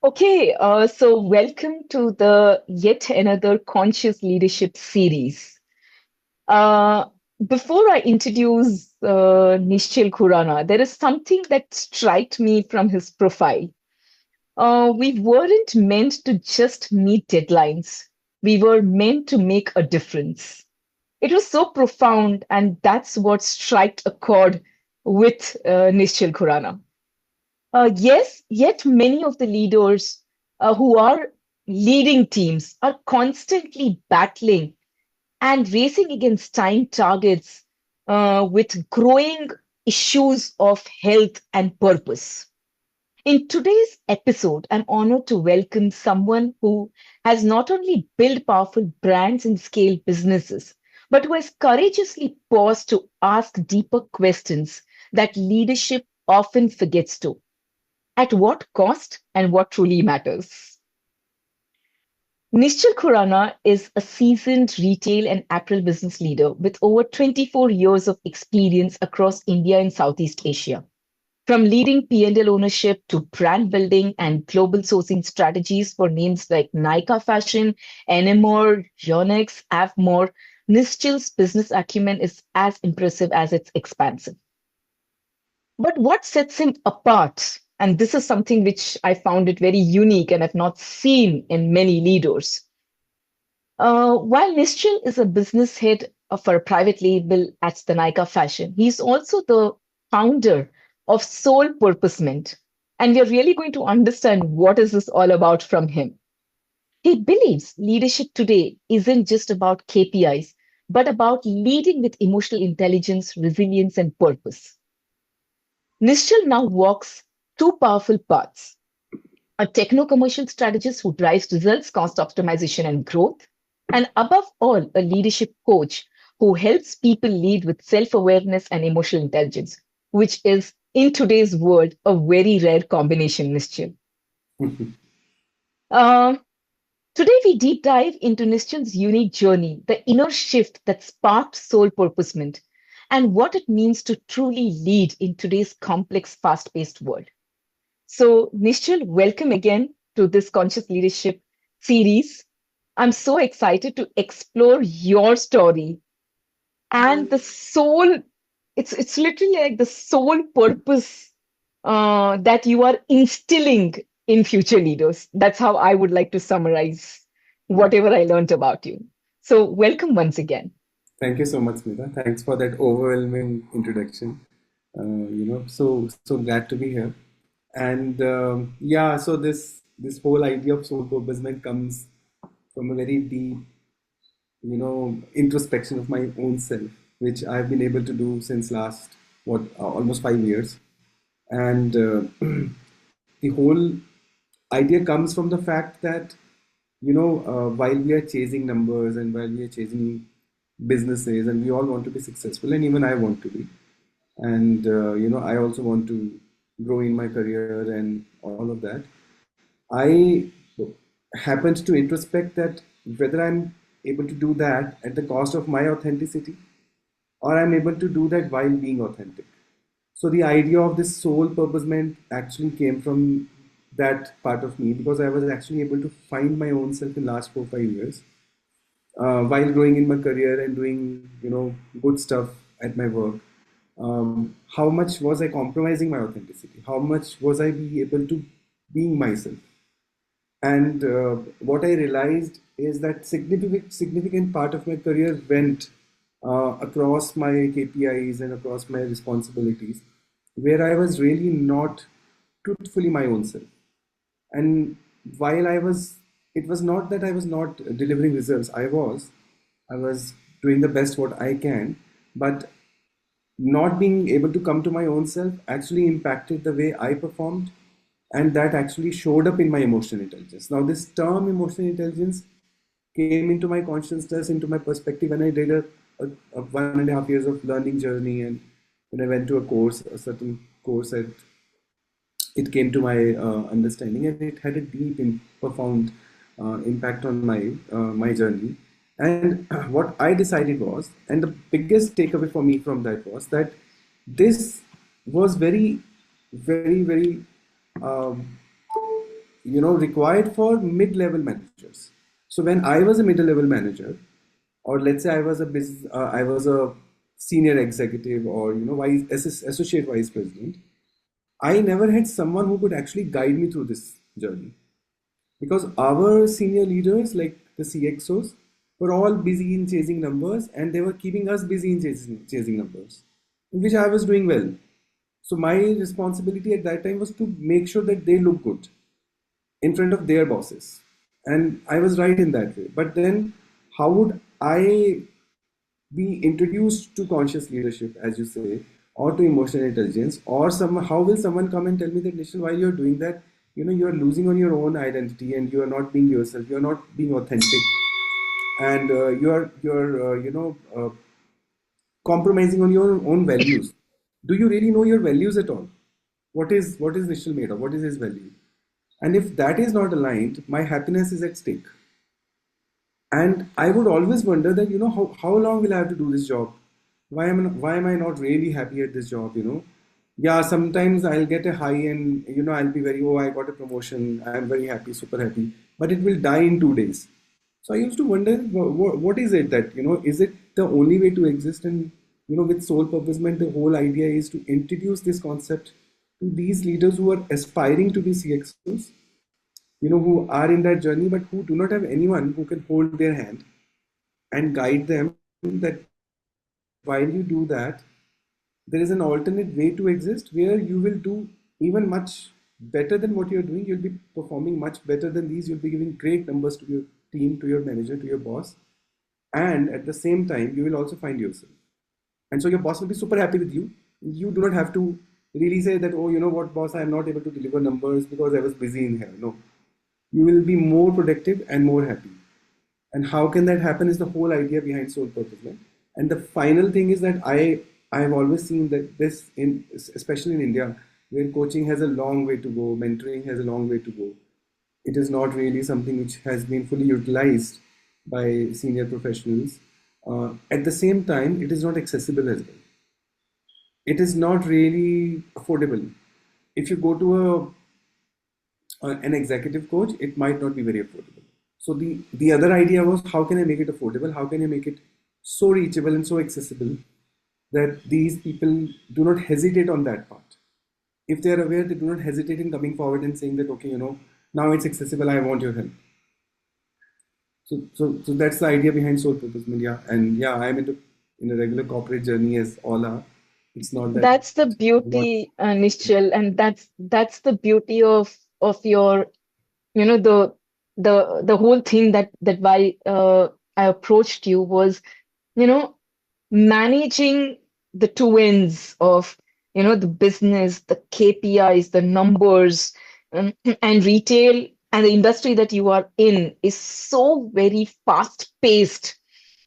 So welcome to the yet another conscious leadership series. Uh, Before I introduce Nishchal Khurana, there is something that struck me from his profile. We weren't meant to just meet deadlines. We were meant to make a difference. It was so profound, and that's what struck a chord with Nishchal Khurana. Yes, yet many of the leaders who are leading teams are constantly battling and racing against time targets with growing issues of health and purpose. In today's episode, I'm honored to welcome someone who has not only built powerful brands and scaled businesses, but who has courageously paused to ask deeper questions that leadership often forgets to. At what cost and what truly matters? Nishchal Khurana is a seasoned retail and apparel business leader with over 24 years of experience across India and Southeast Asia. From leading P&L ownership to brand building and global sourcing strategies for names like Nika Fashion, NMR, Yonex, Avmore, Nischal's business acumen is as impressive as it's expansive. But what sets him apart, and this is something which I found it very unique and I've not seen in many leaders. While Nischal is a business head for a private label at the Nika Fashion, he's also the founder of Soul-Purposement. And we are really going to understand what is this all about from him. He believes leadership today isn't just about KPIs, but about leading with emotional intelligence, resilience, and purpose. Nishchal now walks two powerful paths: a techno commercial strategist who drives results, cost optimization, and growth, and above all, a leadership coach who helps people lead with self awareness and emotional intelligence, which is in today's world a very rare combination, Nishchal. Uh, Today, we deep dive into Nischal's unique journey, the inner shift that sparked soul purposement, and what it means to truly lead in today's complex, fast paced world. So, Nishchal, welcome again to this Conscious Leadership series. I'm so excited to explore your story and the soul. It's literally like the soul purpose that you are instilling in future leaders. That's how I would like to summarize whatever I learned about you. So, welcome once again. Thank you so much, Smita. Thanks for that overwhelming introduction. So glad to be here. And yeah, so this whole idea of soul purposement comes from a very deep, introspection of my own self, which I've been able to do since last almost 5 years. And the whole idea comes from the fact that while we are chasing numbers and while we are chasing businesses and we all want to be successful, and even I want to be, and I also want to grow in my career and all of that. I happened to introspect that whether I'm able to do that at the cost of my authenticity, or I'm able to do that while being authentic. So the idea of this soul purposement actually came from that part of me, because I was actually able to find my own self in last 4 5 years, while growing in my career and doing good stuff at my work. How much was I compromising my authenticity? How much was I be able to being myself? And what I realized is that significant part of my career went across my KPIs and across my responsibilities, where I was really not truthfully my own self. And while it was not that I was not delivering results. I was doing the best what I can, but not being able to come to my own self actually impacted the way I performed, and that actually showed up in my emotional intelligence. Now, this term emotional intelligence came into my consciousness, into my perspective, when I did a 1.5 years of learning journey, and when I went to a certain course at it came to my understanding, and it had a deep and profound impact on my journey. And what I decided was, and the biggest takeaway for me from that was that this was very, very, very um, required for mid-level managers. So when I was a middle-level manager, or let's say I was a senior executive, or associate vice president, I never had someone who could actually guide me through this journey, because our senior leaders, like the CXOs, were all busy in chasing numbers, and they were keeping us busy in chasing numbers, which I was doing well. So my responsibility at that time was to make sure that they look good in front of their bosses. And I was right in that way. But then, how would I be introduced to conscious leadership, as you say, or to emotional intelligence, or how will someone come and tell me that, Nishal, while you're doing that, you're losing on your own identity, and you are not being yourself, you're not being authentic, and you're compromising on your own values. Do you really know your values at all? What is Nishal made of? What is his value? And if that is not aligned, my happiness is at stake. And I would always wonder that, how long will I have to do this job? Why am I not really happy at this job? Yeah, sometimes I'll get a high, and I'll be very, oh, I got a promotion, I'm very happy, super happy, but it will die in 2 days. So I used to wonder, what is it that, is it the only way to exist? And with Soul-Purposement, the whole idea is to introduce this concept to these leaders who are aspiring to be CXOs, who are in that journey, but who do not have anyone who can hold their hand and guide them, that while you do that, there is an alternate way to exist where you will do even much better than what you're doing. You'll be performing much better than these. You'll be giving great numbers to your team, to your manager, to your boss. And at the same time, you will also find yourself. And so your boss will be super happy with you. You do not have to really say that, oh, you know what, boss, I'm not able to deliver numbers because I was busy in here. No, you will be more productive and more happy. And how can that happen is the whole idea behind Soul-Purposement. And the final thing is that I have always seen that this, especially in India, where coaching has a long way to go, mentoring has a long way to go. It is not really something which has been fully utilized by senior professionals. At the same time, it is not accessible as well. It is not really affordable. If you go to an executive coach, it might not be very affordable. So the other idea was, how can I make it affordable? How can I make it so reachable and so accessible that these people do not hesitate on that part? If they are aware, they do not hesitate in coming forward and saying that, okay, now it's accessible, I want your help. So that's the idea behind Soul-Purposement, yeah. And yeah, I'm in a regular corporate journey, as all are. It's not that That's the what, beauty, Nishchal, and that's the beauty of your, the whole thing that why I approached you was, you know, managing the two ends of, the business, the KPIs, the numbers, and retail and the industry that you are in is so very fast paced.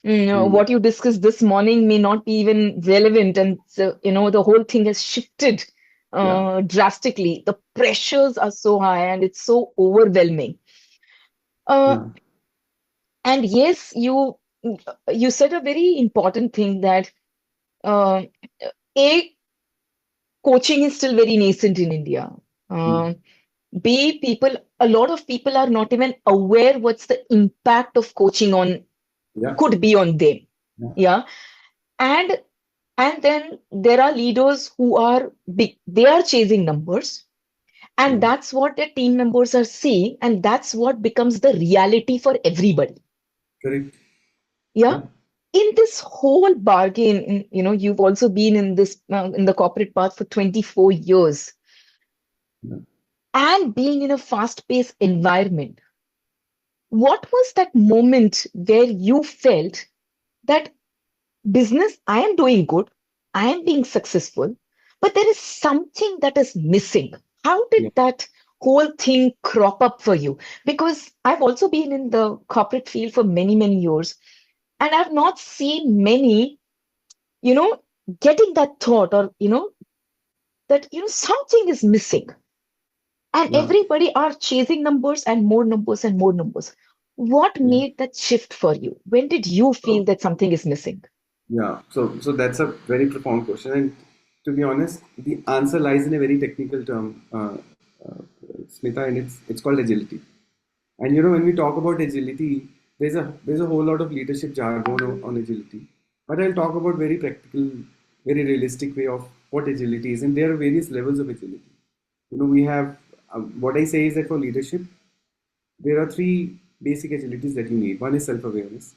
mm, What you discussed this morning may not be even relevant, and so, the whole thing has shifted yeah, drastically. The pressures are so high, and it's so overwhelming. Uh, yeah, and yes, you said a very important thing that uh, a coaching is still very nascent in India. mm, Uh, B, a lot of people are not even aware what's the impact of coaching on yeah, could be on them. yeah, Yeah. And and then there are leaders who are big, they are chasing numbers, and yeah, that's what their team members are seeing, and that's what becomes the reality for everybody. correct, Yeah. yeah, In this whole bargain, you've also been in this in the corporate path for 24 years, yeah, and being in a fast-paced environment. What was that moment where you felt that business, I am doing good, I am being successful, but there is something that is missing? How did yeah, that whole thing crop up for you? Because I've also been in the corporate field for many, many years, and I've not seen many, you know, getting that thought, or, that, something is missing. And yeah. everybody are chasing numbers and more numbers and more numbers. What Yeah. made that shift for you? When did you feel So, that something is missing? yeah, so that's a very profound question, and to be honest, the answer lies in a very technical term, Smita, and it's called agility. And when we talk about agility, there's a whole lot of leadership jargon on agility. But I'll talk about very practical, very realistic way of what agility is, and there are various levels of agility. We have what I say is that for leadership, there are three basic agilities that you need. One is self-awareness,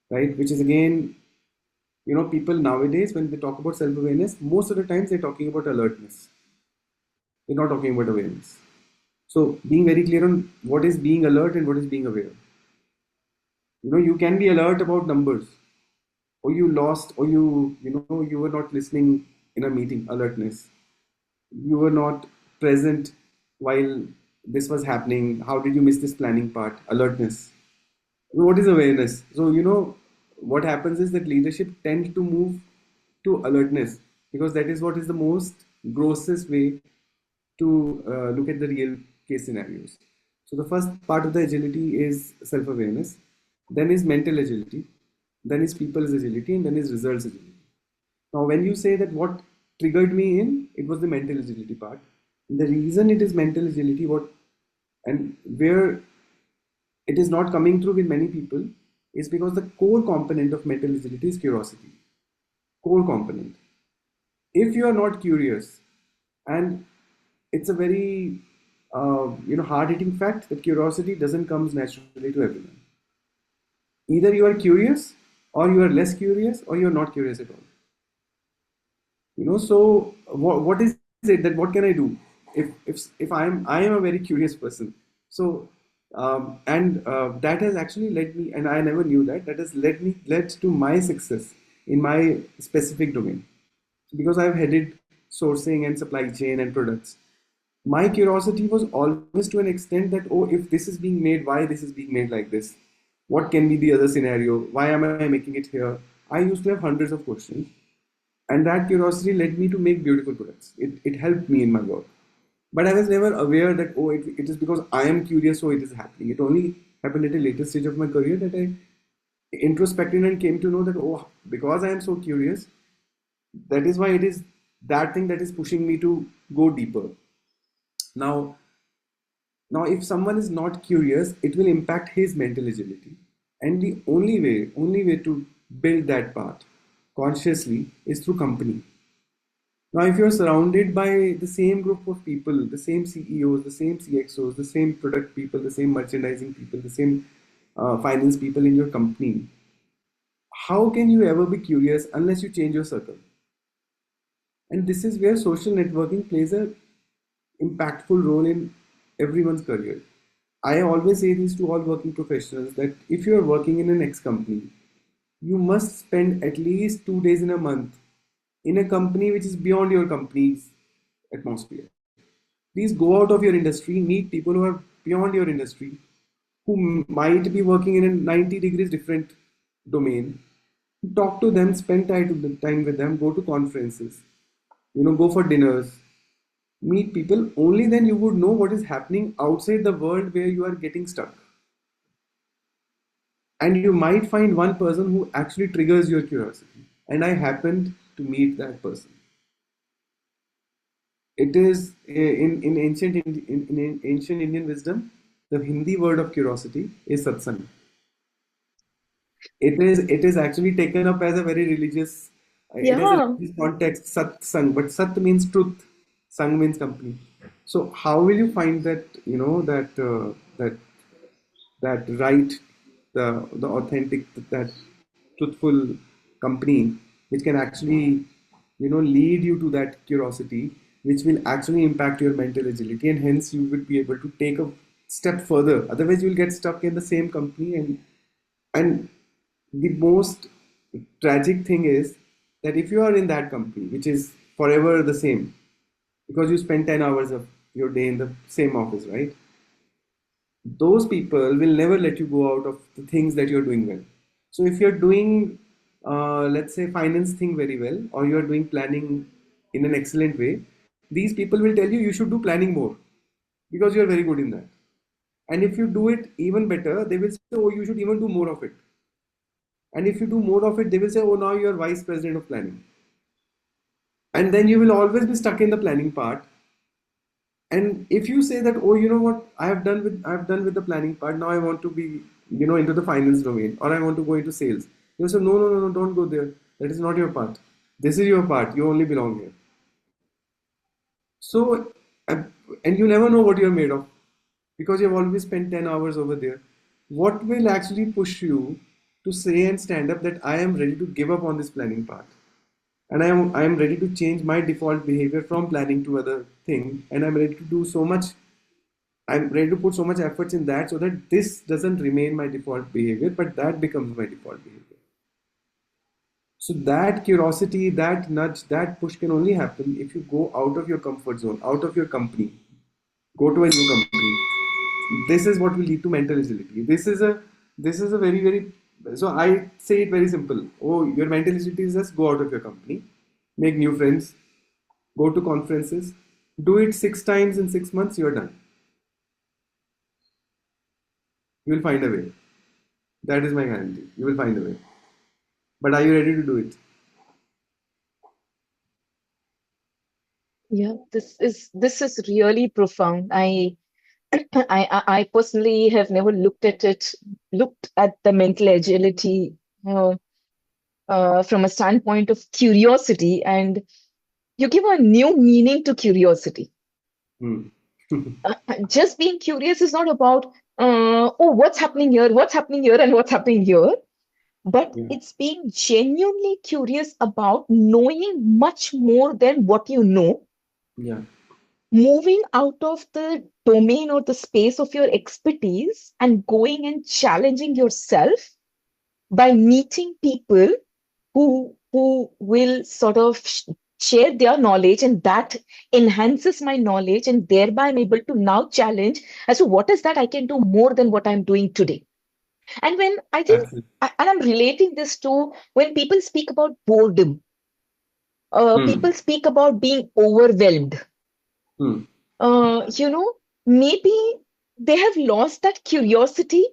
right? Which is again, people nowadays when they talk about self-awareness, most of the times they're talking about alertness. They're not talking about awareness. So being very clear on what is being alert and what is being aware. You can be alert about numbers, or you lost, or you were not listening in a meeting, alertness. You were not present while this was happening. How did you miss this planning part? Alertness. What is awareness? So what happens is that leadership tends to move to alertness, because that is what is the most grossest way to look at the real case scenarios. So the first part of the agility is self-awareness, then is mental agility, then is people's agility, and then is results agility. Now, when you say that what triggered me in, it was the mental agility part. The reason it is mental agility, and where it is not coming through with many people, is because the core component of mental agility is curiosity. Core component. If you are not curious, and it's a very hard-hitting fact that curiosity doesn't come naturally to everyone. Either you are curious, or you are less curious, or you are not curious at all. So what is it that what can I do if I am a very curious person? So and that has actually led me, and I never knew that has led to my success in my specific domain, because I've headed sourcing and supply chain and products. My curiosity was always to an extent that, oh, if this is being made, why this is being made like this? What can be the other scenario? Why am I making it here? I used to have hundreds of questions, and that curiosity led me to make beautiful products. It helped me in my work. But I was never aware that, oh, it is because I am curious, so it is happening. It only happened at a later stage of my career that I introspected and came to know that, oh, because I am so curious, that is why it is that thing that is pushing me to go deeper. Now, if someone is not curious, it will impact his mental agility. And the only way to build that part consciously is through company. Now, if you're surrounded by the same group of people, the same CEOs, the same CXOs, the same product people, the same merchandising people, the same finance people in your company, how can you ever be curious unless you change your circle? And this is where social networking plays a impactful role in everyone's career. I always say this to all working professionals that if you're working in an X company, you must spend at least 2 days in a month in a company which is beyond your company's atmosphere. Please go out of your industry, meet people who are beyond your industry, who might be working in a 90 degrees different domain. Talk to them, spend time with them, go to conferences, go for dinners, meet people. Only then you would know what is happening outside the world where you are getting stuck. And you might find one person who actually triggers your curiosity. And I happened to meet that person. It is in ancient Indian wisdom, the Hindi word of curiosity is satsang. It is actually taken up as a very religious. It has a Yeah. religious context, satsang, but sat means truth, sang means company. So how will you find that that right, the authentic, that truthful company, which can actually lead you to that curiosity, which will actually impact your mental agility, and hence you will be able to take a step further. Otherwise you will get stuck in the same company, and the most tragic thing is that if you are in that company which is forever the same, because you spend 10 hours of your day in the same office, right? Those people will never let you go out of the things that you're doing well. So if you're doing, let's say, finance thing very well, or you're doing planning in an excellent way, these people will tell you should do planning more because you're very good in that. And if you do it even better, they will say, oh, you should even do more of it. And if you do more of it, they will say, oh, now you're vice president of planning. And then you will always be stuck in the planning part, And if you say that, oh, you know what, I've done with the planning part, now I want to be, into the finance domain, or I want to go into sales. You say, no, no, no, no, don't go there. That is not your part. This is your part. You only belong here. So, and you never know what you're made of because you've always spent 10 hours over there. What will actually push you to say and stand up that I am ready to give up on this planning part? And I am ready to change my default behavior from planning to other thing, and I'm ready to do so much. I'm ready to put so much efforts in that so that this doesn't remain my default behavior, but that becomes my default behavior. So that curiosity, that nudge, that push can only happen if you go out of your comfort zone, out of your company, go to a new company. This is what will lead to mental agility. This is a very so I say it very simple. Oh, your mental agility is just go out of your company, make new friends, go to conferences, do it 6 times in 6 months, you're done. You will find a way. That is my guarantee. You will find a way. But are you ready to do it? Yeah, this is really profound. I personally have never looked at the mental agility uh, from a standpoint of curiosity, and you give a new meaning to curiosity. Hmm. Just being curious is not about, oh, what's happening here, and what's happening here, but Yeah. it's being genuinely curious about knowing much more than what you know, Yeah. moving out of the domain or the space of your expertise and going and challenging yourself by meeting people who will sort of share their knowledge, and that enhances my knowledge, and thereby I'm able to now challenge as to what is that I can do more than what I'm doing today. And when I think, Absolutely. and I'm relating this to when people speak about boredom, Hmm. people speak about being overwhelmed. Hmm. You know, maybe they have lost that curiosity.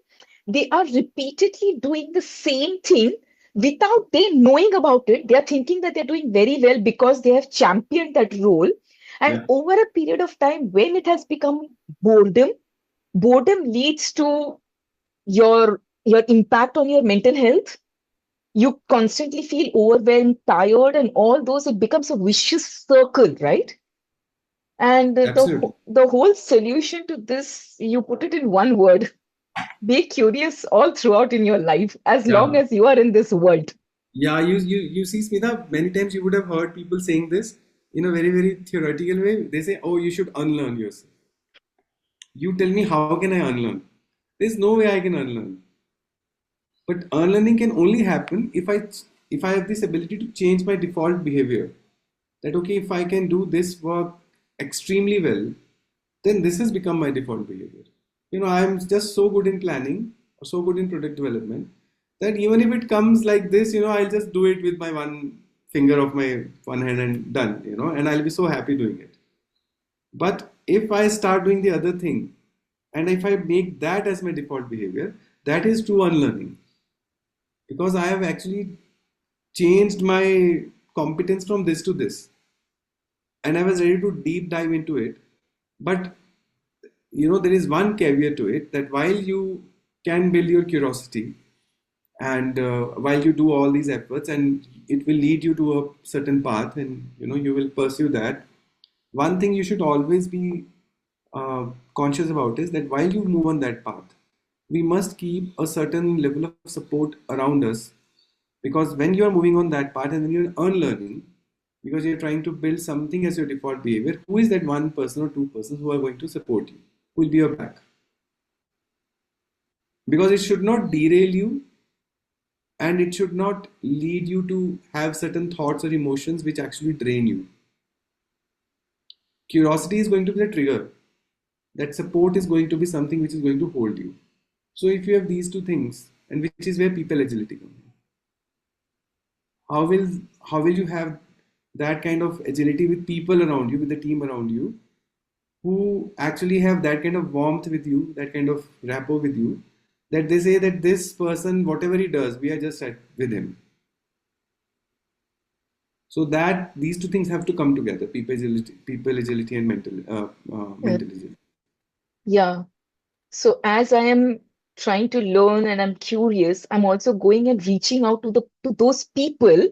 They are repeatedly doing the same thing without they knowing about it. They are thinking that they're doing very well because they have championed that role. And Yeah. over a period of time, when it has become boredom, boredom leads to your impact on your mental health. You constantly feel overwhelmed, tired, and all those. It becomes a vicious circle, right? And Absolutely. the whole solution to this, you put it in one word: be curious all throughout in your life, as long Yeah. as you are in this world. Yeah. You see, Smita, many times you would have heard people saying this in a very theoretical way. They say, "Oh, you should unlearn yourself." You tell me, how can I unlearn? There's no way I can unlearn. But unlearning can only happen if I have this ability to change my default behavior. That okay, if I can do this work extremely well, then this has become my default behavior. I'm just so good in planning or so good in product development that even if it comes like this, I'll just do it with my one finger of my one hand and done, and I'll be so happy doing it. But if I start doing the other thing and if I make that as my default behavior, that is true unlearning because I have actually changed my competence from this to this and I was ready to deep dive into it. But there is one caveat to it that while you can build your curiosity and while you do all these efforts and it will lead you to a certain path and you will pursue that, one thing you should always be conscious about is that while you move on that path, we must keep a certain level of support around us because when you are moving on that path and when you're unlearning, because you're trying to build something as your default behavior, who is that one person or two persons who are going to support you, who will be your back? Because it should not derail you and it should not lead you to have certain thoughts or emotions which actually drain you. Curiosity is going to be the trigger. That support is going to be something which is going to hold you. So if you have these two things, and which is where people agility comes in, how will how will you have that kind of agility with people around you, with the team around you, who actually have that kind of warmth with you, that kind of rapport with you, that they say that this person, whatever he does, we are just with him. So that these two things have to come together: people agility and Uh, mental agility. yeah. So as I am trying to learn and I'm curious, I'm also going and reaching out to the to those people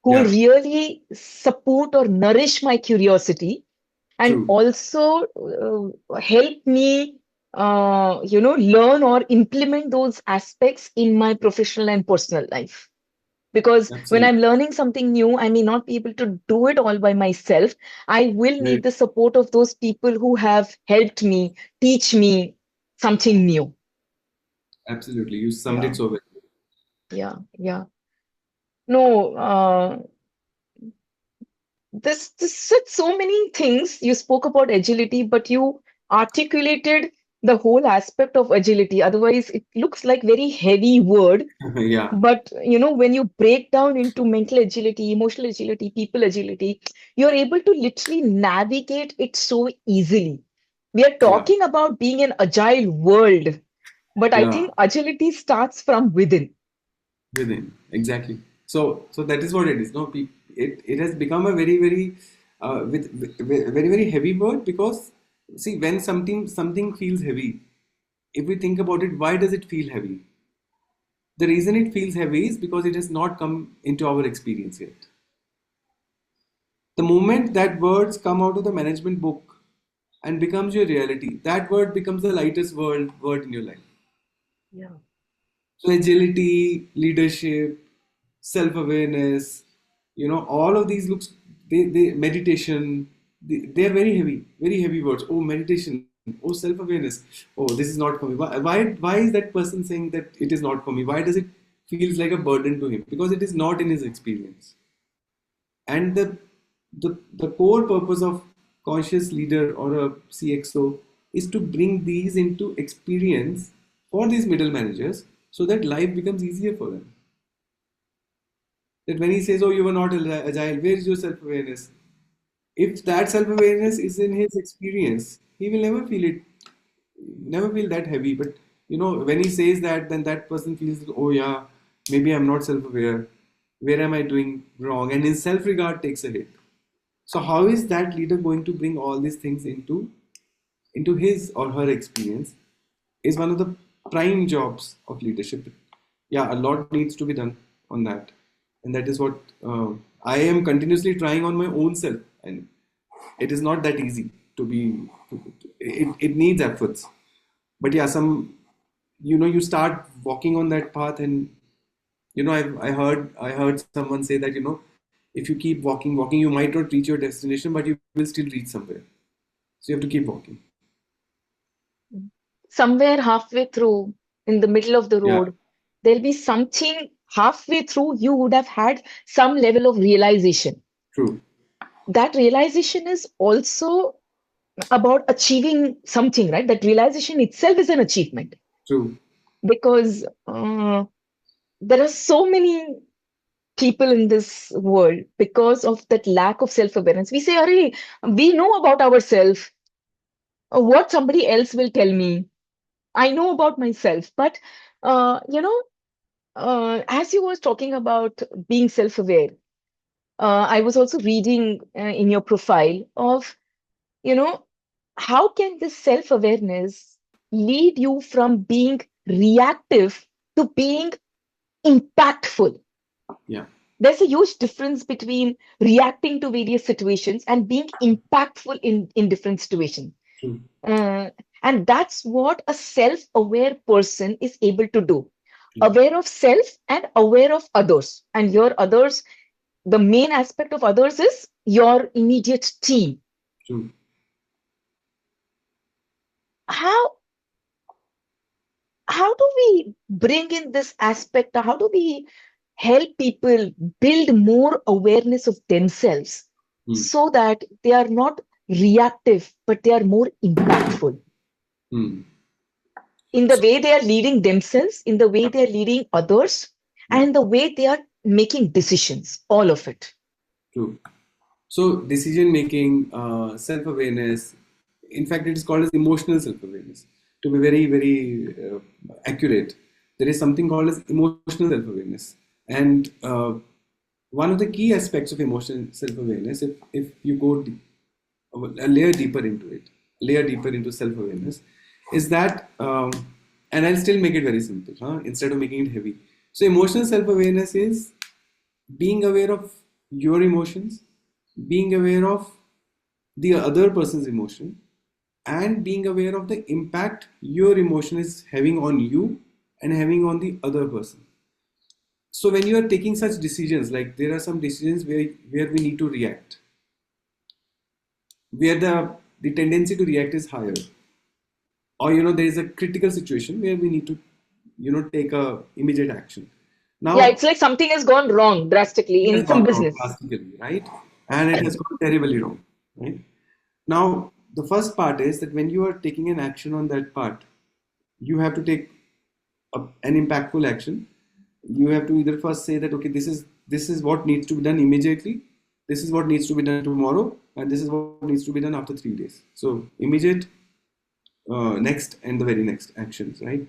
who will Yeah, really support or nourish my curiosity and true. also help me learn or implement those aspects in my professional and personal life. Because when Absolutely. I'm learning something new, I may not be able to do it all by myself. I will Very, need the support of those people who have helped me, teach me something new. absolutely. You summed Yeah, it so well. yeah. No, this said so many things. You spoke about agility, but you articulated the whole aspect of agility. Otherwise, it looks like very heavy word. Yeah, But when you break down into mental agility, emotional agility, people agility, you're able to literally navigate it so easily. We are yeah, talking about being an agile world, but I yeah. think agility starts from within. Within, exactly. So that is what it is. No, it has become a very very very heavy word because see when something feels heavy, if we think about it, why does it feel heavy? The reason it feels heavy is because it has not come into our experience yet. The moment that words come out of the management book and becomes your reality, that word becomes the lightest word in your life. Yeah. So agility, leadership, self-awareness, all of these looks they meditation, they are very heavy words. Oh, meditation. Oh, self-awareness. Oh, this is not for me. Why is that person saying that it is not for me? Why does it feels like a burden to him? Because it is not in his experience. And the core purpose of conscious leader or a CXO is to bring these into experience for these middle managers so that life becomes easier for them. That when he says, "Oh, you were not agile," where is your self awareness? If that self awareness is in his experience, he will never feel that heavy. But when he says that, then that person feels, "Oh yeah, maybe I'm not self aware. Where am I doing wrong?" And his self regard takes a hit. So how is that leader going to bring all these things into his or her experience is one of the prime jobs of leadership. Yeah, a lot needs to be done on that, and that is what I am continuously trying on my own self, and it is not that easy to be. It needs efforts, but yeah, you start walking on that path, and I heard someone say that if you keep walking, you might not reach your destination, but you will still reach somewhere. So you have to keep walking. Somewhere halfway through, in the middle of the Yeah, road, there'll be something halfway through you would have had some level of realization. true, That realization is also about achieving something, right? That realization itself is an achievement true. because there are so many people in this world because of that lack of self-awareness. We say, Ari, we know about ourselves, what somebody else will tell me. I know about myself. But, as you was talking about being self-aware, I was also reading in your profile of, you know, how can this self-awareness lead you from being reactive to being impactful? Yeah, There's a huge difference between reacting to various situations and being impactful in different situations. true, Uh, and that's what a self-aware person is able to do. true, Aware of self and aware of others. And your others, the main aspect of others is your immediate team. true. How how do we bring in this aspect? How do we help people build more awareness of themselves Hmm. so that they are not reactive, but they are more impactful Hmm. in the So way they are leading themselves, in the way yeah, they are leading others, yeah, and the way they are making decisions, all of it. true. So decision making, self awareness. In fact, it is called as emotional self awareness. To be very accurate, there is something called as emotional self awareness, and one of the key aspects of emotional self-awareness, if you go a layer deeper into it, layer deeper into self-awareness, is that, and I'll still make it very simple, instead of making it heavy. So emotional self-awareness is being aware of your emotions, being aware of the other person's emotion, and being aware of the impact your emotion is having on you and having on the other person. So when you are taking such decisions, like there are some decisions where we need to react, where the tendency to react is higher, or there is a critical situation where we need to take a immediate action. Yeah, Now it's like something has gone wrong drastically it has in some gone wrong business. drastically, right? And it has gone terribly wrong, right? Now the first part is that when you are taking an action on that part, you have to take an impactful action. You have to either first say that, okay, this is what needs to be done immediately, this is what needs to be done tomorrow, and this is what needs to be done after 3 days. So immediate, next, and the very next actions, right?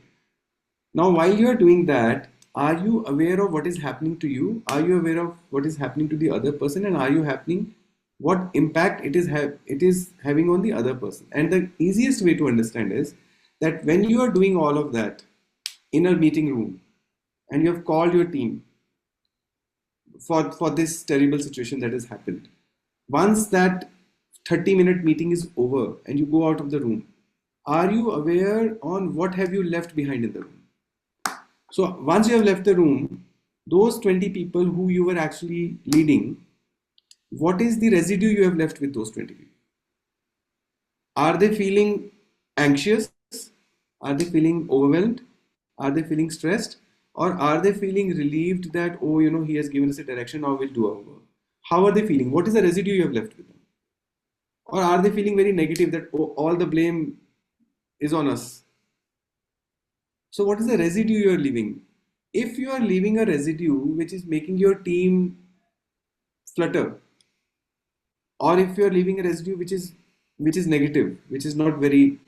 Now while you are doing that, are you aware of what is happening to you? Are you aware of what is happening to the other person? And are you happening what impact it is having on the other person? And the easiest way to understand is that when you are doing all of that in a meeting room, and you have called your team for this terrible situation that has happened, once that 30-minute meeting is over and you go out of the room, are you aware on what have you left behind in the room? So once you have left the room, those 20 people who you were actually leading, what is the residue you have left with those 20 people? Are they feeling anxious? Are they feeling overwhelmed? Are they feeling stressed? Or are they feeling relieved that, oh, he has given us a direction, now we'll do our work? How are they feeling? What is the residue you have left with them? Or are they feeling very negative that, oh, all the blame is on us? So what is the residue you are leaving? If you are leaving a residue which is making your team flutter, or if you are leaving a residue which is negative, which is not very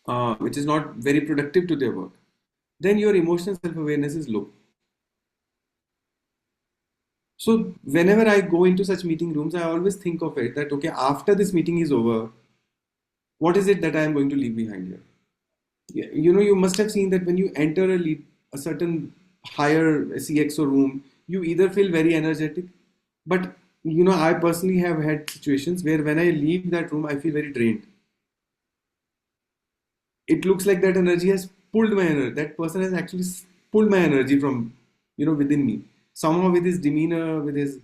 productive to their work, then your emotional self-awareness is low. So whenever I go into such meeting rooms, I always think of it that, okay, after this meeting is over, what is it that I am going to leave behind here? You must have seen that when you enter a certain higher CXO room, you either feel very energetic, but I personally have had situations where when I leave that room, I feel very drained. It looks like that energy has pulled my energy. That person has actually pulled my energy from within me. Somehow with his demeanor, with his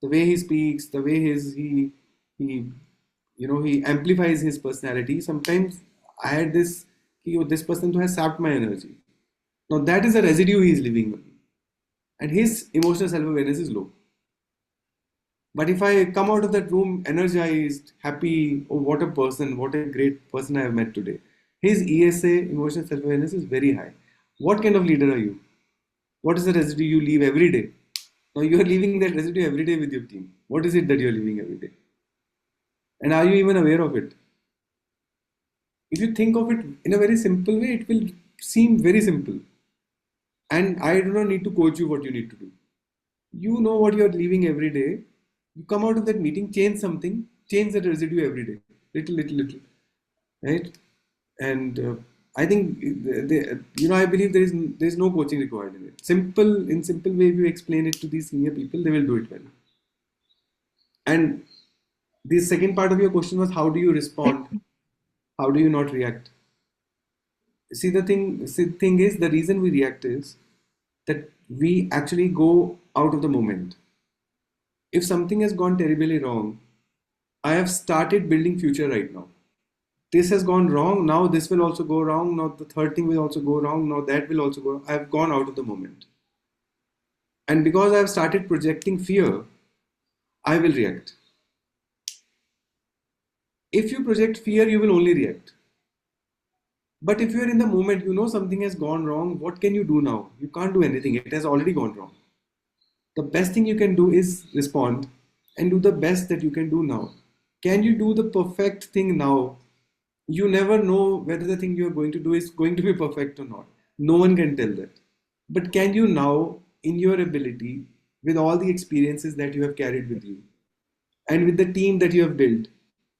the way he speaks, the way he he amplifies his personality. Sometimes I had this person who has sapped my energy. Now that is a residue he is living with, and his emotional self-awareness is low. But if I come out of that room energized, happy, oh, what a person, what a great person I have met today, his ESA, emotional self awareness, is very high. What kind of leader are you? What is the residue you leave every day? Now you are leaving that residue every day with your team. What is it that you are leaving every day? And are you even aware of it? If you think of it in a very simple way, it will seem very simple. And I do not need to coach you what you need to do. You know what you are leaving every day. You come out of that meeting, change something, change that residue every day, little, little, little, right? And I think I believe there is no coaching required in it. In simple way, if you explain it to these senior people, they will do it well. And the second part of your question was, how do you respond? How do you not react? See, the thing is, the reason we react is that we actually go out of the moment. If something has gone terribly wrong, I have started building future right now. This has gone wrong, now this will also go wrong, now the third thing will also go wrong, now that will also go wrong. I've gone out of the moment. And because I've started projecting fear, I will react. If you project fear, you will only react. But if you're in the moment, you know something has gone wrong, what can you do now? You can't do anything, it has already gone wrong. The best thing you can do is respond and do the best that you can do now. Can you do the perfect thing now? You never know whether the thing you're going to do is going to be perfect or not. No one can tell that. But can you now, in your ability, with all the experiences that you have carried with you and with the team that you have built,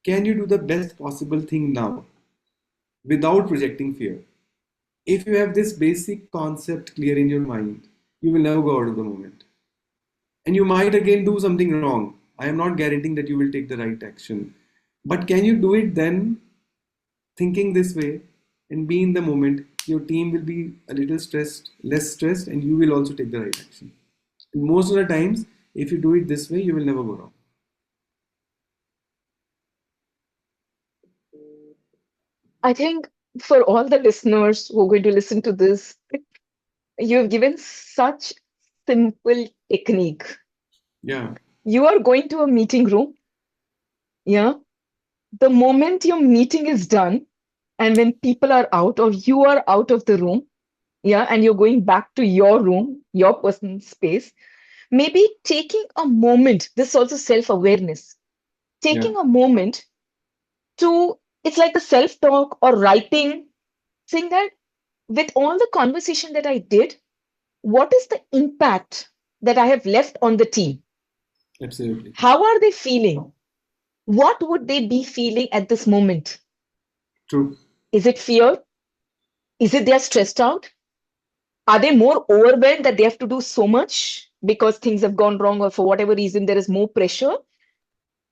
can you do the best possible thing now without projecting fear? If you have this basic concept clear in your mind, you will never go out of the moment. And you might again do something wrong. I am not guaranteeing that you will take the right action. But can you do it then, thinking this way and be in the moment? Your team will be a little stressed, less stressed, and you will also take the right action. And most of the times, if you do it this way, you will never go wrong. I think for all the listeners who are going to listen to this, you have given such simple technique. Yeah, You are going to a meeting room, yeah. The moment your meeting is done, and when people are out or you are out of the room, yeah, and you're going back to your room, your personal space, maybe taking a moment, this is also self-awareness, yeah, taking a moment to, it's like a self-talk or writing, saying that with all the conversation that I did, what is the impact that I have left on the team? absolutely. How are they feeling? What would they be feeling at this moment? True. Is it fear? Is it they're stressed out? Are they more overwhelmed that they have to do so much because things have gone wrong or for whatever reason there is more pressure?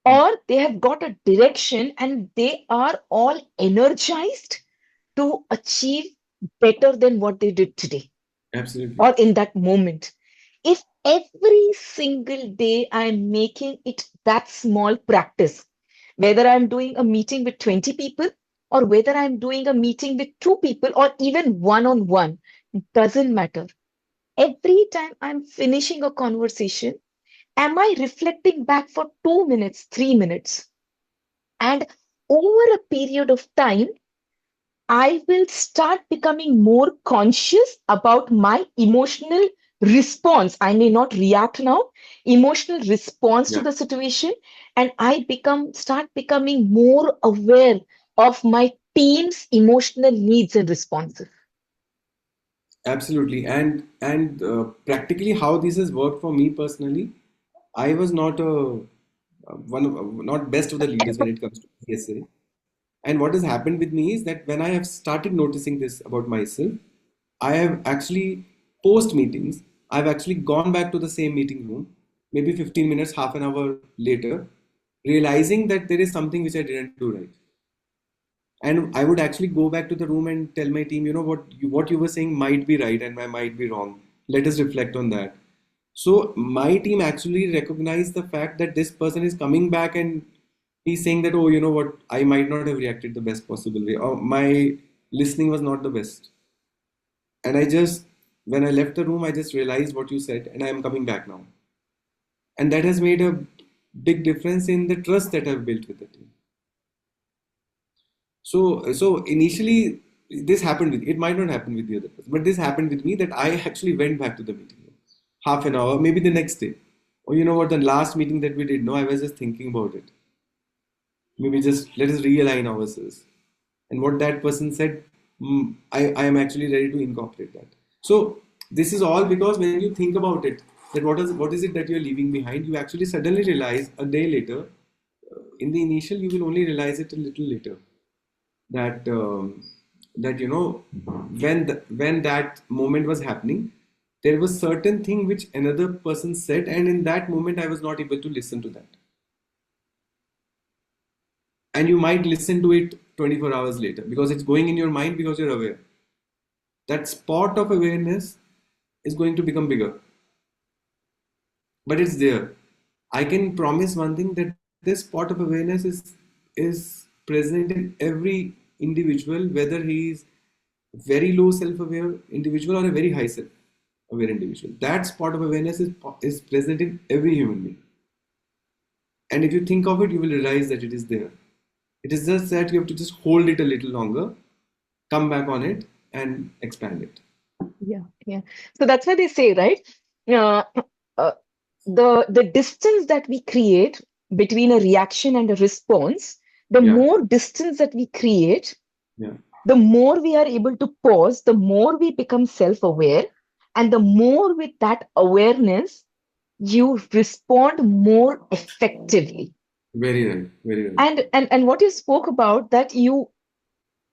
Yeah, Or they have got a direction and they are all energized to achieve better than what they did today absolutely. or in that moment. If every single day I'm making it that small practice, whether I'm doing a meeting with 20 people or whether I'm doing a meeting with two people or even one on one, doesn't matter. Every time I'm finishing a conversation, am I reflecting back for 2 minutes, 3 minutes? And over a period of time, I will start becoming more conscious about my emotional response. I may not react now, emotional response to Yeah, the situation, and I start becoming more aware of my team's emotional needs and responses. absolutely. And practically how this has worked for me personally, I was not a not best of the leaders when it comes to PSA. And what has happened with me is that when I have started noticing this about myself, I have actually, post meetings, I've actually gone back to the same meeting room, maybe 15 minutes, half an hour later, realizing that there is something which I didn't do right. And I would actually go back to the room and tell my team, what you were saying might be right and I might be wrong. Let us reflect on that. So my team actually recognized the fact that this person is coming back and he's saying that, oh, you know what, I might not have reacted the best possible way, or my listening was not the best. And when I left the room, I just realized what you said, and I am coming back now. And that has made a big difference in the trust that I've built with the team. So initially, this happened with, it might not happen with the other person, but this happened with me that I actually went back to the meeting room, half an hour, maybe the next day. Or you know what, the last meeting that we did, no, I was just thinking about it. Maybe just let us realign ourselves. And what that person said, I am actually ready to incorporate that. So this is all because when you think about it, that what is it that you're leaving behind, you actually suddenly realize a day later. In the initial, you will only realize it a little later that that when that moment was happening, there was certain thing which another person said, and in that moment I was not able to listen to that. And you might listen to it 24 hours later because it's going in your mind because you're aware. That spot of awareness is going to become bigger, but it's there. I can promise one thing, that this spot of awareness is present in every individual, whether he is very low self-aware individual or a very high self-aware individual. That spot of awareness is present in every human being. And if you think of it, you will realize that it is there. It is just that you have to just hold it a little longer, come back on it, and expand it. Yeah, yeah. So that's why they say, right? Uh, uh, the distance that we create between a reaction and a response, the Yeah, more distance that we create, yeah, the more we are able to pause, the more we become self-aware, and the more with that awareness, you respond more effectively. Very right. Very right. And what you spoke about, that you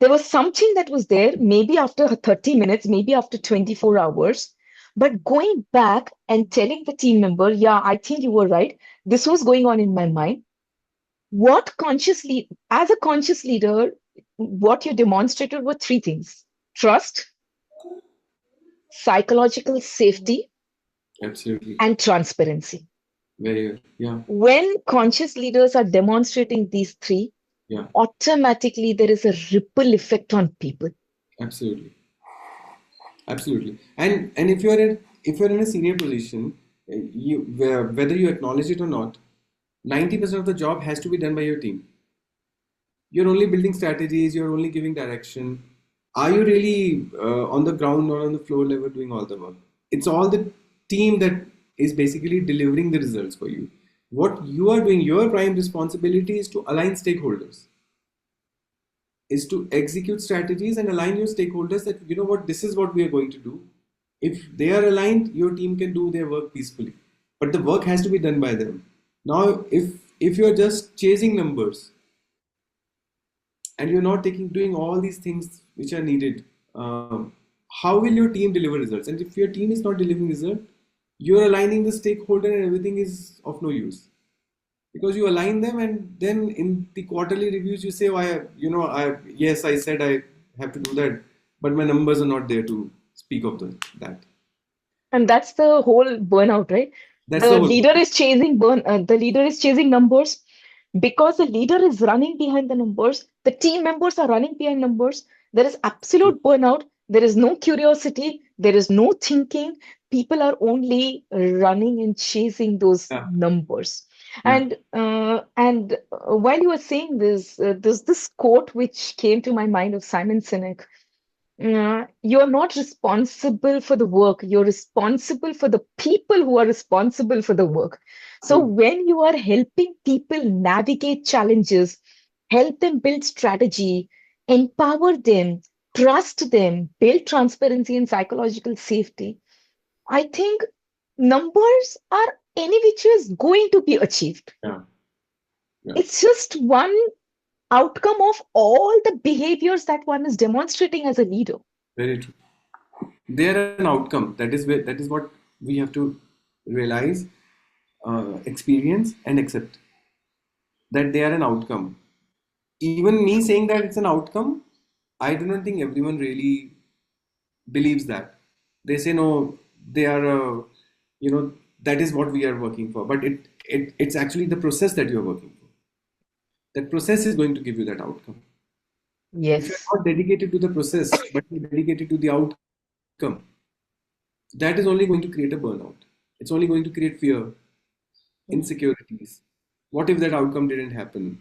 there was something that was there, maybe after 30 minutes, maybe after 24 hours, but going back and telling the team member, yeah, I think you were right. This was going on in my mind. What consciously, as a conscious leader, what you demonstrated were three things: trust, psychological safety, Absolutely. and transparency. Very right. Yeah. When conscious leaders are demonstrating these three, Yeah. automatically there is a ripple effect on people. Absolutely. Absolutely. And if you're in a senior position, whether you acknowledge it or not, 90% of the job has to be done by your team. You're only building strategies, you're only giving direction. Are you really on the ground or on the floor level doing all the work? It's all the team that is basically delivering the results for you. What you are doing, your prime responsibility is to align stakeholders, is to execute strategies and align your stakeholders that, you know what, this is what we are going to do. If they are aligned, your team can do their work peacefully. But the work has to be done by them. Now, if you're just chasing numbers and you're not doing all these things which are needed, how will your team deliver results? And if your team is not delivering result, you're aligning the stakeholder and everything is of no use, because you align them, and then in the quarterly reviews you say, oh, I yes, I said I have to do that, but my numbers are not there to speak of that. And that's the whole burnout, right? That's the whole. The leader is chasing numbers because the leader is running behind the numbers. The team members are running behind numbers. There is absolute burnout. There is no curiosity. There is no thinking. People are only running and chasing those Yeah, numbers. yeah, And while you were saying this, there's this quote which came to my mind of Simon Sinek. You're not responsible for the work. You're responsible for the people who are responsible for the work. So true. when you are helping people navigate challenges, help them build strategy, empower them, trust them, build transparency and psychological safety, I think numbers are any which is going to be achieved. Yeah, yeah, It's just one outcome of all the behaviors that one is demonstrating as a leader. very true. They are an outcome. That is what we have to realize, experience and accept, that they are an outcome. Even me saying that it's an outcome, I do not think everyone really believes that. They say no, they are, that is what we are working for. But it's actually the process that you are working for. That process is going to give you that outcome. If you're Yes. not dedicated to the process, but you're dedicated to the outcome, that is only going to create a burnout. It's only going to create fear, insecurities. What if that outcome didn't happen?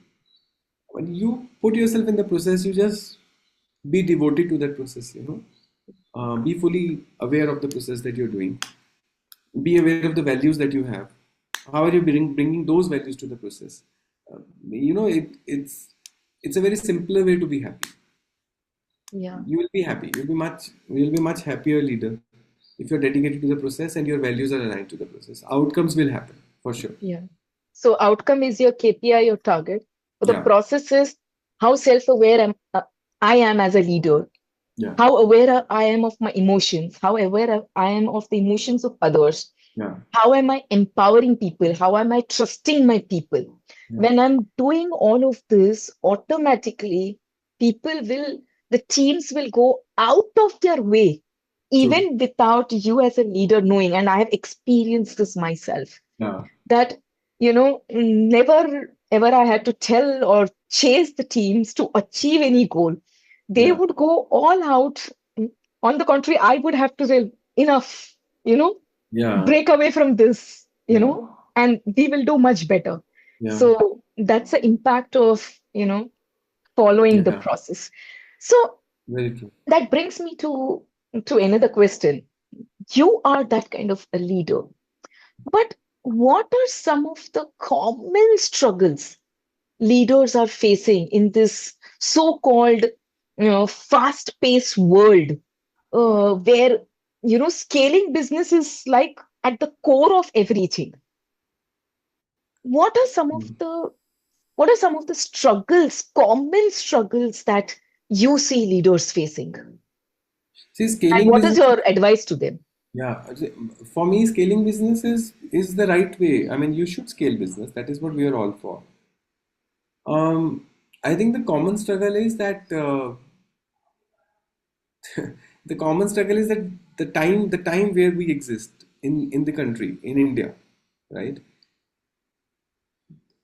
When you put yourself in the process, you just be devoted to that process, be fully aware of the process that you're doing, be aware of the values that you have. How are you bringing those values to the process? It's a very simpler way to be happy. Yeah. You will be happy. You'll be much happier leader if you're dedicated to the process and your values are aligned to the process. Outcomes will happen for sure. Yeah. So outcome is your KPI, your target. But the Yeah, process is how self-aware I am as a leader, yeah, how aware I am of my emotions, how aware I am of the emotions of others, yeah, how am I empowering people, how am I trusting my people. yeah. When I'm doing all of this, automatically the teams will go out of their way, True. even without you as a leader knowing. And I have experienced this myself, Yeah, that never ever I had to tell or chase the teams to achieve any goal. They yeah, would go all out. On the contrary, I would have to say, enough, you know, yeah, break away from this, yeah, and we will do much better. yeah, So that's the impact of, following the yeah. process. So Very true. that brings me to another question. You are that kind of a leader, but what are some of the common struggles leaders are facing in this so-called, fast-paced world, where, scaling business is like at the core of everything. What are some of Mm. the what are some of the struggles, common struggles that you see leaders facing? See, And scaling what is business, your advice to them? yeah, for me, scaling business is the right way. I mean, you should scale business. That is what we are all for. Um, I think the common struggle is that the common struggle is that the time where we exist in the country in India, right?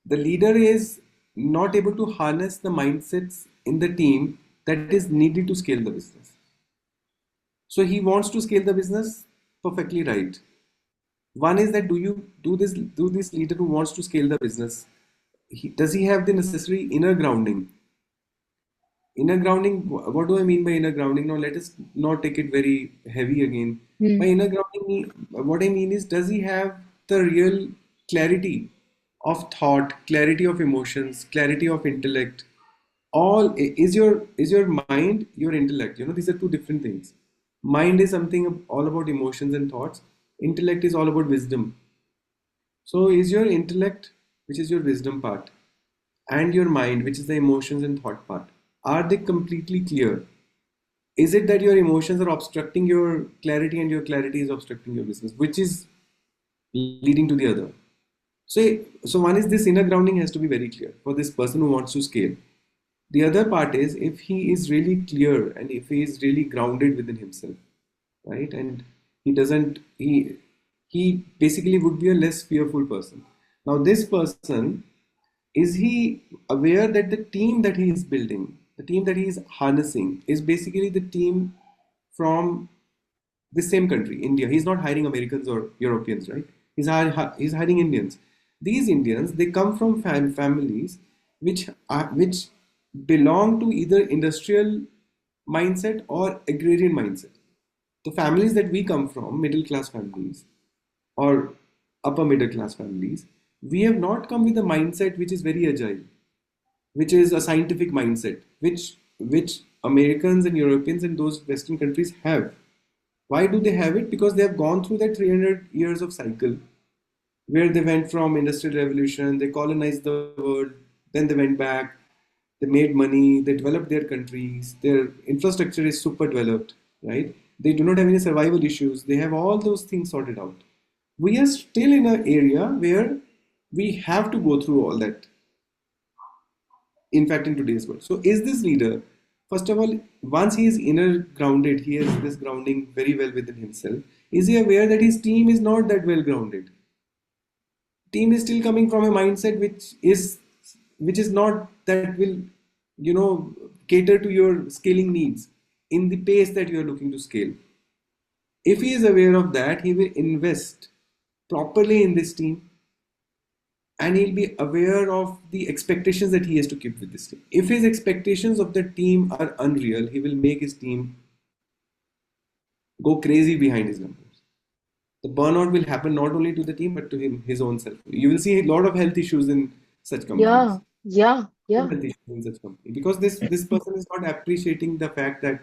The leader is not able to harness the mindsets in the team that is needed to scale the business. So he wants to scale the business perfectly right. One is that do this leader who wants to scale the business, does he have the necessary inner grounding? Inner grounding, what do I mean by inner grounding? Now let us not take it very heavy again. By Hmm. inner grounding, what I mean is, does he have the real clarity of thought, clarity of emotions, clarity of intellect? All is your mind, your intellect. These are two different things. Mind is something all about emotions and thoughts. Intellect is all about wisdom. So is your intellect, which is your wisdom part, and your mind, which is the emotions and thought part, are they completely clear? Is it that your emotions are obstructing your clarity and your clarity is obstructing your business, which is leading to the other? So one is, this inner grounding has to be very clear for this person who wants to scale. The other part is, if he is really clear and if he is really grounded within himself, right? And he doesn't, he basically would be a less fearful person. Now, this person, is he aware that the team that he is building, the team that he is harnessing, is basically the team from the same country, India? He's not hiring Americans or Europeans, right? He's hiring Indians. These Indians, they come from families which belong to either industrial mindset or agrarian mindset. The families that we come from, middle class families or upper middle class families, we have not come with a mindset which is very agile, which is a scientific mindset, which Americans and Europeans and those Western countries have. Why do they have it? Because they have gone through that 300 years of cycle where they went from industrial revolution, they colonized the world, then they went back, they made money, they developed their countries, their infrastructure is super developed, right? They do not have any survival issues, they have all those things sorted out. We are still in an area where we have to go through all that, in fact, in today's world. So is this leader, first of all, once he is inner grounded, he has this grounding very well within himself, is he aware that his team is not that well grounded? Team is still coming from a mindset which is not that will, cater to your scaling needs in the pace that you are looking to scale. If he is aware of that, he will invest properly in this team, and he'll be aware of the expectations that he has to keep with this team. If his expectations of the team are unreal, he will make his team go crazy behind his numbers. The burnout will happen not only to the team but to him, his own self. You will see a lot of health issues in such companies. Yeah, yeah, Of yeah. health issues in such company, because this person is not appreciating the fact that,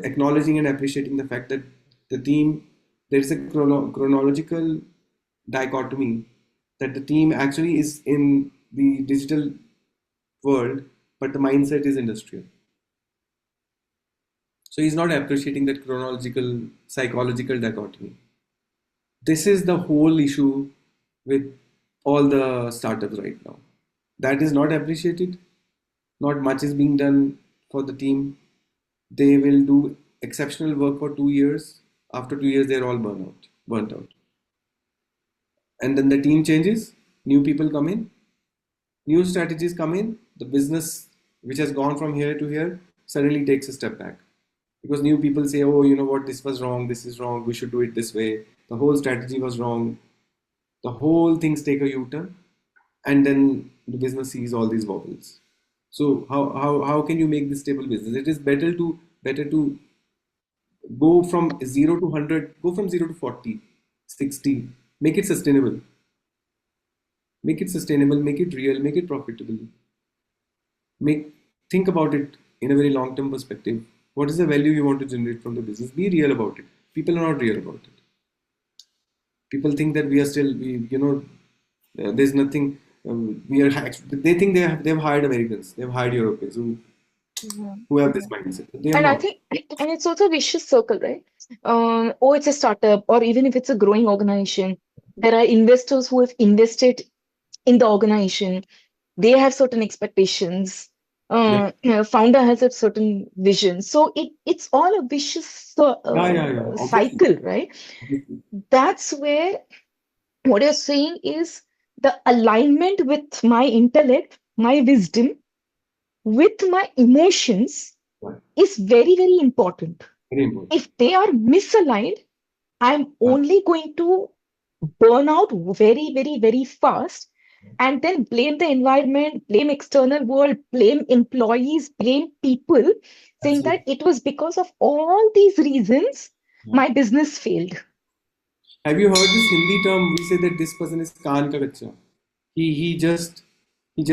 acknowledging and appreciating the fact that the team, there is a chronological dichotomy, that the team actually is in the digital world, but the mindset is industrial. So he's not appreciating that chronological psychological dichotomy. This is the whole issue with all the startups right now. That is not appreciated. Not much is being done for the team. They will do exceptional work for 2 years. After 2 years, they're all burnt out. And then the team changes, new people come in, new strategies come in. The business, which has gone from here to here, suddenly takes a step back. Because new people say, oh, you know what, this was wrong, this is wrong, we should do it this way. The whole strategy was wrong. The whole things take a U-turn, and then the business sees all these wobbles. So how can you make this stable business? It is better to go from 0 to 100, go from 0 to 40, 60, make it sustainable, make it real, make it profitable, make think about it in a very long term perspective. What is the value you want to generate from the business? Be real about it. People are not real about it. People think that we are still, there's nothing. They think they've hired Americans, they've hired Europeans Yeah. who have this Yeah. mindset. They are And I not. think, and it's also a vicious circle, right? Oh, it's a startup, or even if it's a growing organization, there are investors who have invested in the organization. They have certain expectations. Yeah, Founder has a certain vision. So it's all a vicious yeah. Obviously, cycle, right? obviously. That's where what you're saying is the alignment with my intellect, my wisdom, with my emotions Right. is very, very important. Very important. If they are misaligned, I'm Yeah, only going to burn out very, very, very fast and then blame the environment, blame external world, blame employees, blame people, saying that absolutely. it was because of all these reasons Yeah. my business failed. Have you heard this Hindi term? We say that this person is kaan ka kacha. He just he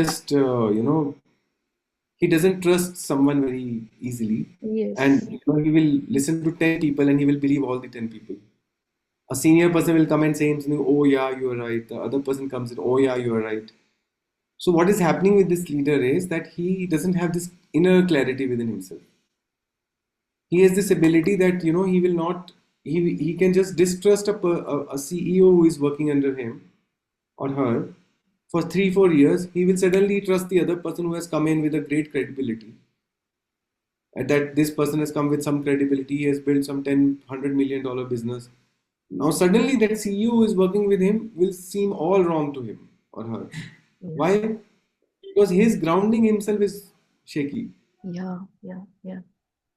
doesn't trust someone very easily, and Yes. he will listen to 10 people and he will believe all the 10 people. A senior person will come and say something, oh yeah, you are right. The other person comes in, oh yeah, you are right. So what is happening with this leader is that he doesn't have this inner clarity within himself. He has this ability that he will not he can just distrust a CEO who is working under him or her for 3 4 years. He will suddenly trust the other person who has come in with a great credibility, and that this person has come with some credibility. He has built some 10 $100 million business. Now suddenly that CEO who is working with him will seem all wrong to him or her. Yeah. Why? Because his grounding himself is shaky. Yeah. Yeah. Yeah.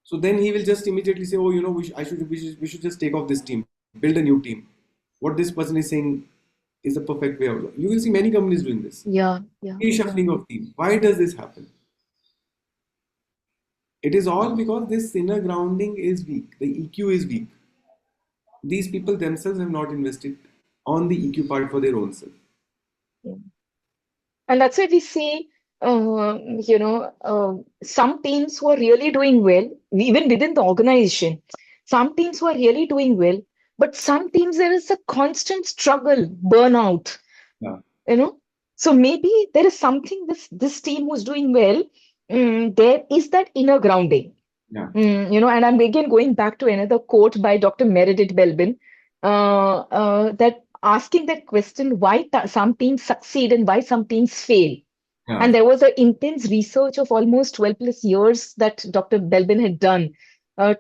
So then he will just immediately say, "Oh, we should just take off this team, build a new team. What this person is saying is the perfect way out." You will see many companies doing this. Yeah. Yeah. Yeah. Reshuffling of team. Why does this happen? It is all because this inner grounding is weak. The EQ is weak. These people themselves have not invested on the EQ part for their own self. Yeah. And that's why we say, some teams who are really doing well, even within the organization, some teams who are really doing well, but some teams there is a constant struggle, burnout, Yeah, you know. So maybe there is something this team who's doing well, there is that inner grounding. yeah, And I'm again going back to another quote by Dr. Meredith Belbin, that asking that question, why some teams succeed and why some teams fail. yeah. And there was an intense research of almost 12 plus years that Dr. Belbin had done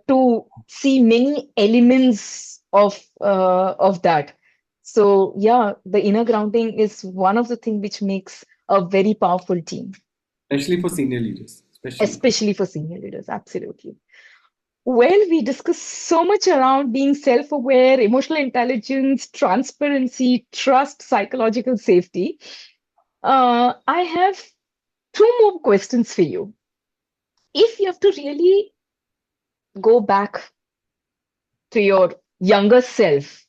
to see many elements of that. So yeah, the inner grounding is one of the things which makes a very powerful team, Especially for senior leaders. Especially. especially for senior leaders. Absolutely. Well, we discussed so much around being self-aware, emotional intelligence, transparency, trust, psychological safety. I have two more questions for you. If you have to really go back to your younger self,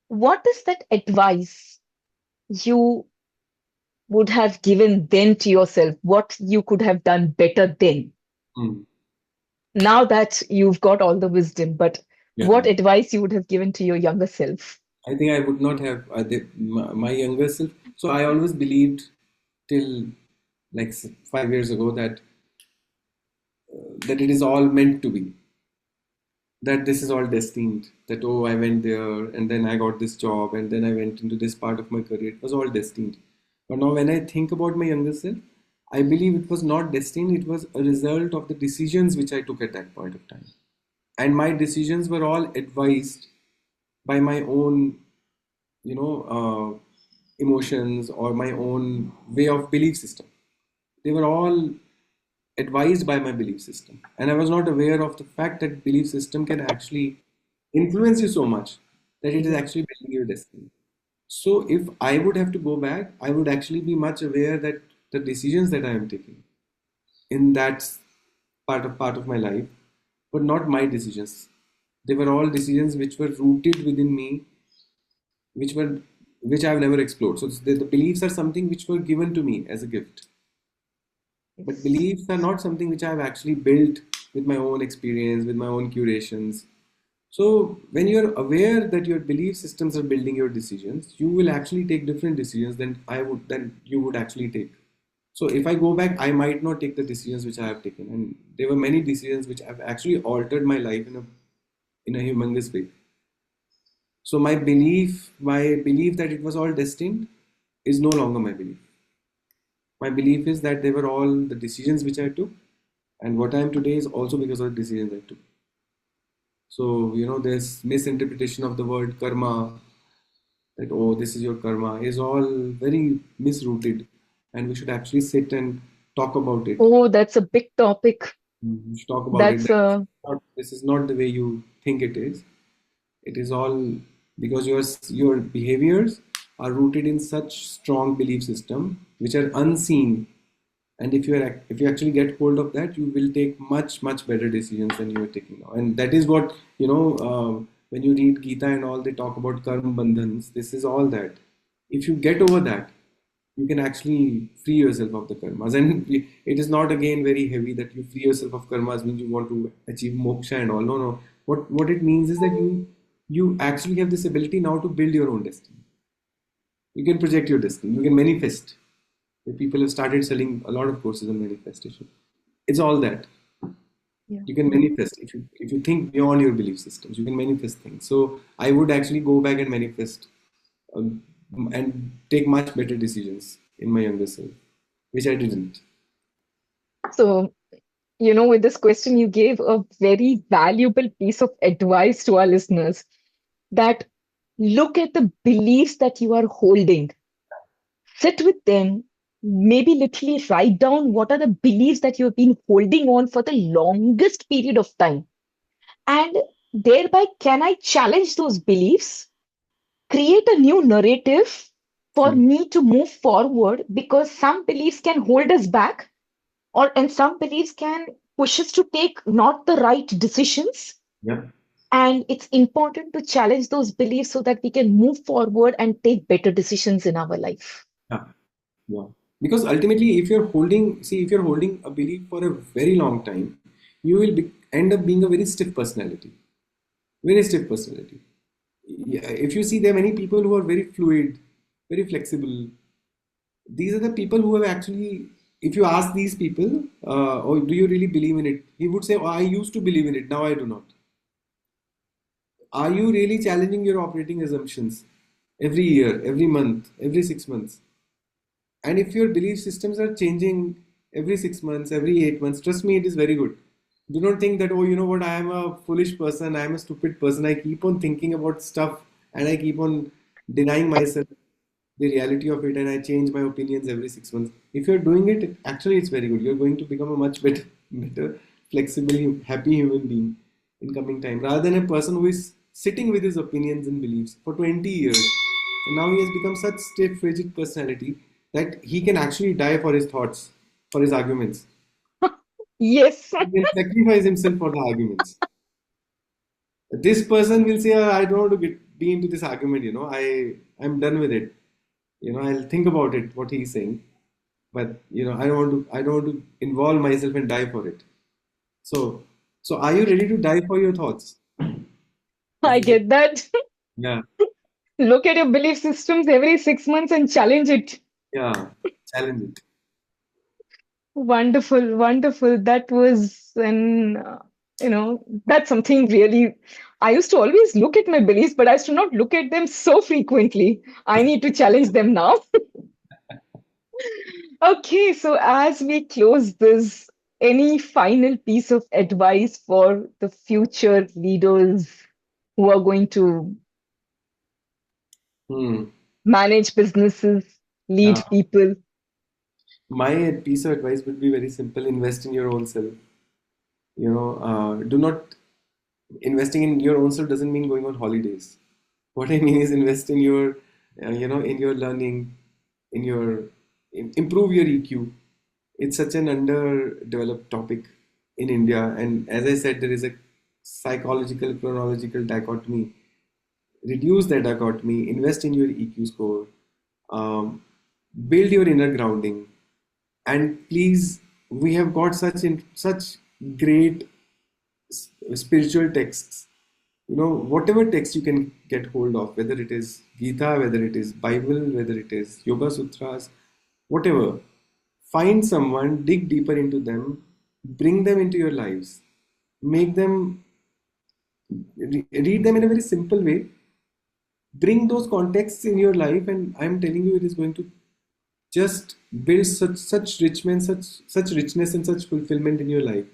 what is that advice you would have given then to yourself? What you could have done better then? Mm. Now that you've got all the wisdom, but Yeah. what advice you would have given to your younger self? I think I would not have my younger self. So I always believed till like 5 years ago that it is all meant to be, that this is all destined, that oh, I went there and then I got this job and then I went into this part of my career. It was all destined. But now when I think about my younger self, I believe it was not destined. It was a result of the decisions which I took at that point of time, and my decisions were all advised by my own emotions or my own way of belief system. They were all advised by my belief system, and I was not aware of the fact that belief system can actually influence you so much that it is Yeah. actually building your destiny. So if I would have to go back, I would actually be much aware that the decisions that I am taking in that part of my life were not my decisions. They were all decisions which were rooted within me, which were which I've never explored. So the beliefs are something which were given to me as a gift. But Yes. beliefs are not something which I've actually built with my own experience, with my own curations. So when you're aware that your belief systems are building your decisions, you will actually take different decisions than you would actually take. So if I go back, I might not take the decisions which I have taken, and there were many decisions which have actually altered my life in a humongous way. So my belief that it was all destined, is no longer my belief. My belief is that they were all the decisions which I took, and what I am today is also because of the decisions I took. So, there's misinterpretation of the word karma, that, oh, this is your karma, is all very misrooted. And we should actually sit and talk about it. Oh, that's a big topic. We should talk about it. That's a This is not the way you think it is. It is all because your behaviors are rooted in such strong belief system, which are unseen. And if you actually get hold of that, you will take much better decisions than you are taking now. And that is what, when you read Gita and all, they talk about karma bandhans. This is all that. If you get over that, you can actually free yourself of the karmas. And it is not again very heavy that you free yourself of karmas means you want to achieve moksha and all. No, no. What it means is that you actually have this ability now to build your own destiny. You can project your destiny. You can manifest. People have started selling a lot of courses on manifestation. It's all that. yeah. You can manifest if you think beyond your belief systems. You can manifest things. So I would actually go back and manifest, um, and take much better decisions in my younger self, which I didn't. So, with this question, you gave a very valuable piece of advice to our listeners that look at the beliefs that you are holding, sit with them, maybe literally write down what are the beliefs that you have been holding on for the longest period of time. And thereby, can I challenge those beliefs, create a new narrative for True. me to move forward? Because some beliefs can hold us back, and some beliefs can push us to take not the right decisions. Yeah. And it's important to challenge those beliefs so that we can move forward and take better decisions in our life. Yeah. Yeah. Because ultimately, if you're holding a belief for a very long time, you will end up being a very stiff personality. Very stiff personality. Yeah, if you see, there are many people who are very fluid, very flexible. These are the people who have actually, if you ask these people, oh, do you really believe in it? He would say, oh, I used to believe in it, now I do not. Are you really challenging your operating assumptions every year, every month, every 6 months? And if your belief systems are changing every 6 months, every 8 months, trust me, it is very good. Do not think that, oh, you know what, I am a foolish person, I am a stupid person. I keep on thinking about stuff and I keep on denying myself the reality of it, and I change my opinions every 6 months. If you're doing it, actually, it's very good. You're going to become a much better, flexible, happy human being in coming time, rather than a person who is sitting with his opinions and beliefs for 20 years, and now he has become such stiff, rigid personality that he can actually die for his thoughts, for his arguments. Yes. He can sacrifice himself for the arguments. This person will say, "I don't want to be into this argument. I'm done with it. I'll think about it, what he's saying, but I don't want to involve myself and die for it." So, are you ready to die for your thoughts? This I is it. get that. Yeah, Look at your belief systems every 6 months and challenge it. yeah. Challenge it. Wonderful, wonderful. That's something really. I used to always look at my beliefs, but I used to not look at them so frequently. I need to challenge them now. Okay, so as we close this, any final piece of advice for the future leaders who are going to Hmm. manage businesses, Yeah. lead people? My piece of advice would be very simple: invest in your own self. Do not investing in your own self doesn't mean going on holidays. What I mean is invest in in your learning, improve your EQ. It's such an underdeveloped topic in India, and as I said, there is a psychological, chronological dichotomy. Reduce that dichotomy. Invest in your EQ score. Um, Build your inner grounding, and please, we have got such great spiritual texts whatever text you can get hold of, whether it is Gita, whether it is Bible, whether it is Yoga Sutras, whatever, find someone, dig deeper into them, bring them into your lives, make them read them in a very simple way, bring those contexts in your life, and I'm telling you, it is going to just build such richness, such richness and such fulfillment in your life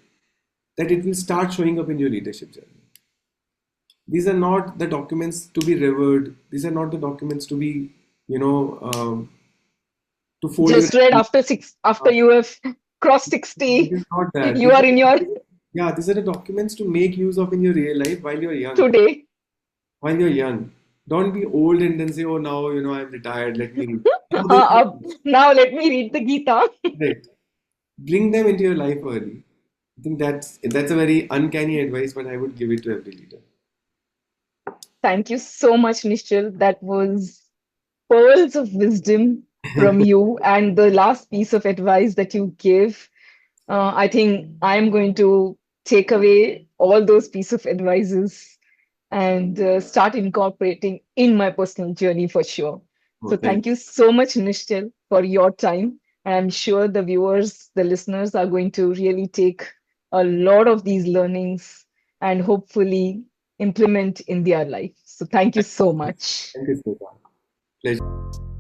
that it will start showing up in your leadership journey. These are not the documents to be revered. These are not the documents to be, you know, to fold your Just read hands. after you have crossed It 60, is not that. you are in your Yeah, these are the documents to make use of in your real life while you're young. today. While you're young, don't be old and then say, "Oh, now I'm retired. Let me read." Now they Now let me read the Gita. correct. Bring them into your life early. I think that's a very uncanny advice, but I would give it to every leader. Thank you so much, Nishchal. That was pearls of wisdom from you. And the last piece of advice that you gave, I think I'm going to take away all those piece of advices and start incorporating in my personal journey for sure. Oh, So thank thank you so much, Nishchal, for your time. And I'm sure the viewers, the listeners are going to really take a lot of these learnings and hopefully implement in their life. So thank you so much. thank you so much. Pleasure.